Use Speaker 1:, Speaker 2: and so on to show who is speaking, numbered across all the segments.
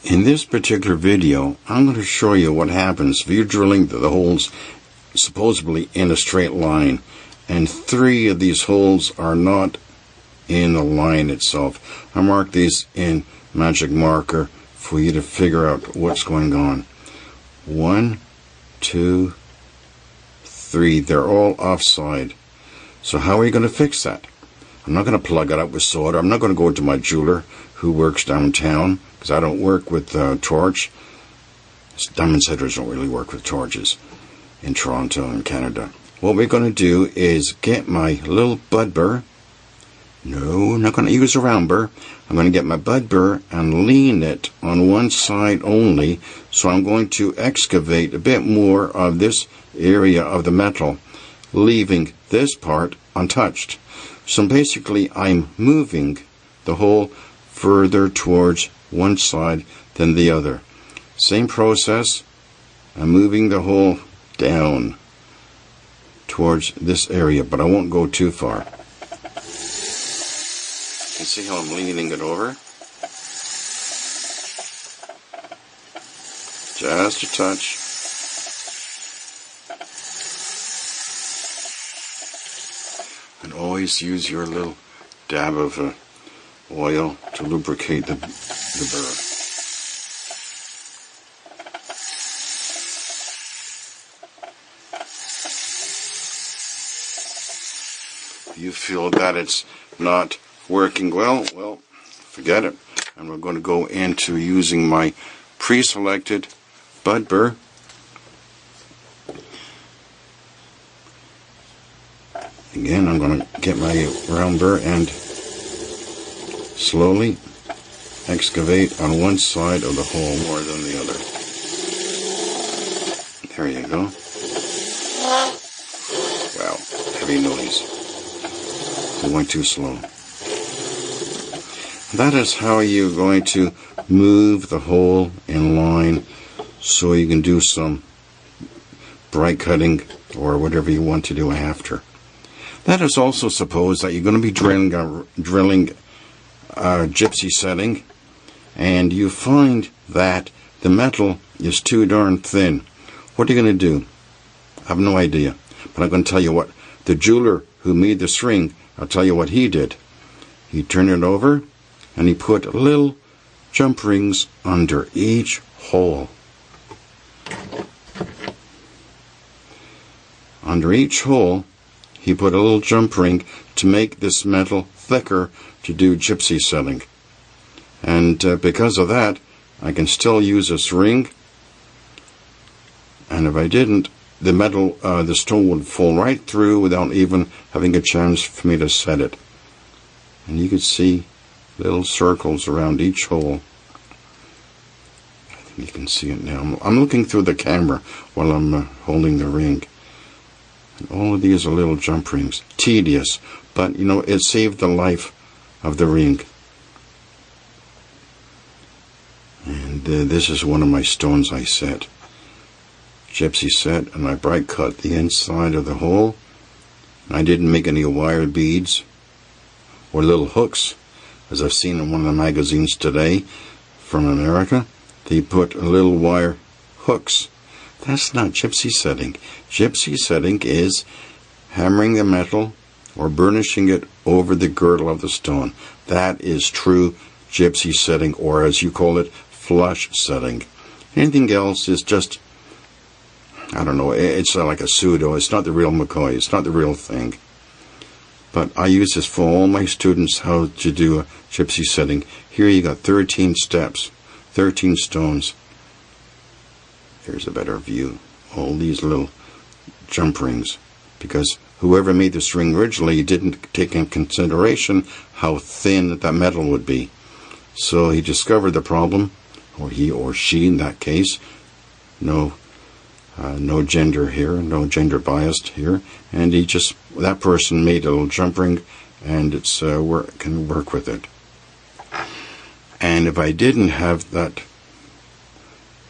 Speaker 1: In this particular video, I'm going to show you what happens if you're drilling the holes supposedly in a straight line, and 3 of these holes are not in the line itself. I mark these in magic marker for you to figure out what's going on. 1, 2, 3. They're all offside. So how are you going to fix that? I'm not going to plug it up with solder. I'm not going to go to my jeweler who works downtown, because I don't work with torch. Diamond setters don't really work with torches in Toronto and Canada. What we're going to do is get my little bud burr. No, I'm not going to use a round burr. I'm going to get my bud burr and lean it on one side only. So I'm going to excavate a bit more of this area of the metal, leaving this part untouched. So basically I'm moving the hole further towards one side than the other. Same process. I'm moving the hole down towards this area, but I won't go too far. You can see how I'm leaning it over. Just a touch. And always use your little dab of oil to lubricate the burr. If you feel that it's not working well, forget it. And we're going to go into using my pre-selected bud burr. Again, I'm going to get my round burr and slowly excavate on one side of the hole more than the other. There you go. Wow, heavy noise. I went too slow. That is how you're going to move the hole in line so you can do some bright cutting or whatever you want to do after. That is also suppose that you're going to be drilling gypsy setting, and you find that the metal is too darn thin. What are you going to do? I have no idea, but I'm going to tell you what. The jeweler who made this ring, I'll tell you what he did. He turned it over and he put little jump rings under each hole. Under each hole he put a little jump ring to make this metal thicker to do gypsy setting. And because of that, I can still use this ring. And if I didn't, the metal, the stone would fall right through without even having a chance for me to set it. And you can see little circles around each hole. I think you can see it now. I'm looking through the camera while I'm holding the ring. And all of these are little jump rings. Tedious, but you know, it saved the life of the ring. And this is one of my stones I set. Gypsy set, and I bright cut the inside of the hole. I didn't make any wire beads or little hooks, as I've seen in one of the magazines today from America. They put little wire hooks. That's not gypsy setting. Gypsy setting is hammering the metal or burnishing it over the girdle of the stone. That is true gypsy setting, or as you call it, flush setting. Anything else is just, I don't know, it's like a pseudo. It's not the real McCoy. It's not the real thing. But I use this for all my students, how to do a gypsy setting. Here you got 13 steps, 13 stones. Here's a better view. All these little jump rings. Because whoever made this ring originally didn't take in consideration how thin that metal would be. So he discovered the problem, or he or she in that case. No gender here, no gender biased here, and that person made a little jump ring, and it's can work with it. And if I didn't have that,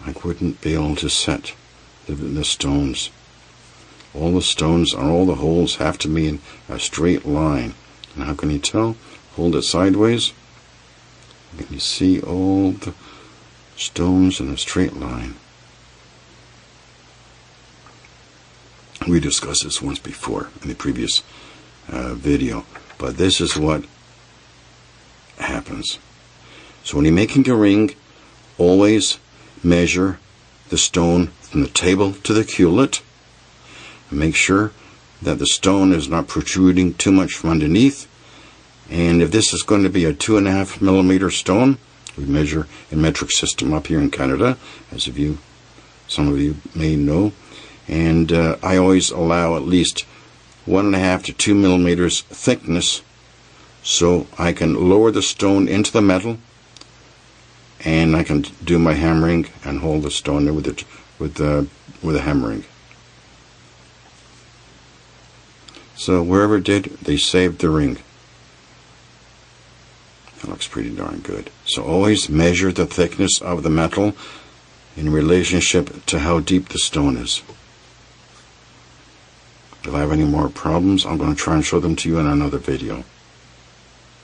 Speaker 1: I wouldn't be able to set the stones. All the stones on all the holes have to be in a straight line. And how can you tell? Hold it sideways. Can you see all the stones in a straight line. We discussed this once before in the previous video, but this is what happens. So when you're making a ring, always measure the stone from the table to the culet, and make sure that the stone is not protruding too much from underneath. And if this is going to be a 2.5 millimeter stone, we measure in metric system up here in Canada, as some of you may know, and I always allow at least 1.5 to 2 millimeters thickness, so I can lower the stone into the metal, and I can do my hammering and hold the stone there with the hammering. So wherever it did, they saved the ring. That looks pretty darn good. So always measure the thickness of the metal in relationship to how deep the stone is. If I have any more problems, I'm going to try and show them to you in another video.